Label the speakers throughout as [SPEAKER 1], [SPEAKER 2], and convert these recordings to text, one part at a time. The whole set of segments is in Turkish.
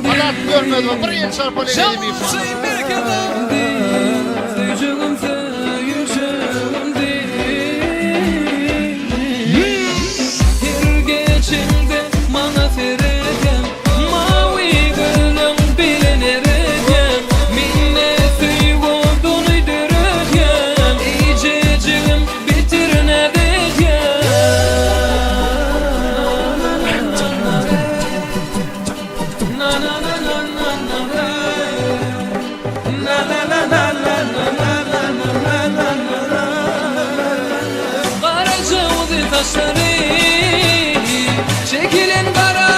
[SPEAKER 1] Hayat görmedim, bir yıl çarpılı edeyim.
[SPEAKER 2] Çekilin kara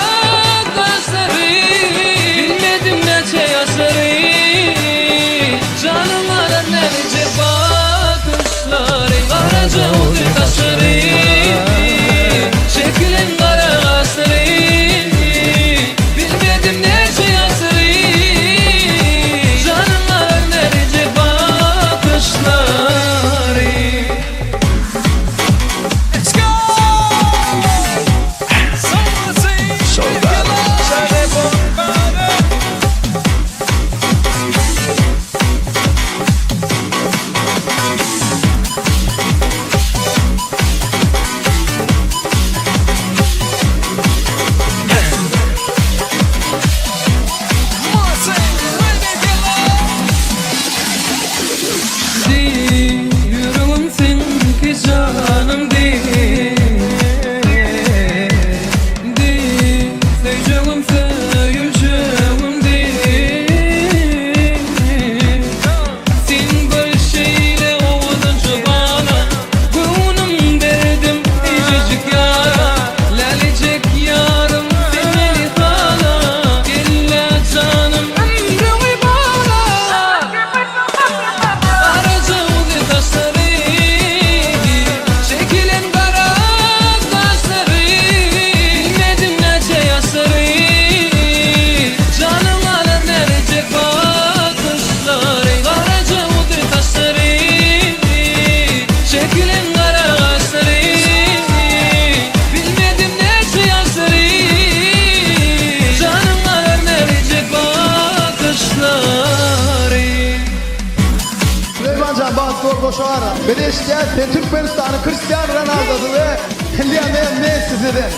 [SPEAKER 2] gözleri, bilmedim ne yaşları. Canım alır nece bakışları, karaca oldu taşları. Çekilin kara gözleri, bilmedim ne yaşları. Canım alır nece bakışları.
[SPEAKER 1] Boşara. Bedeşken Türkmenistan'ı Cristiano Ronaldo'du ve Lionel Messi'den.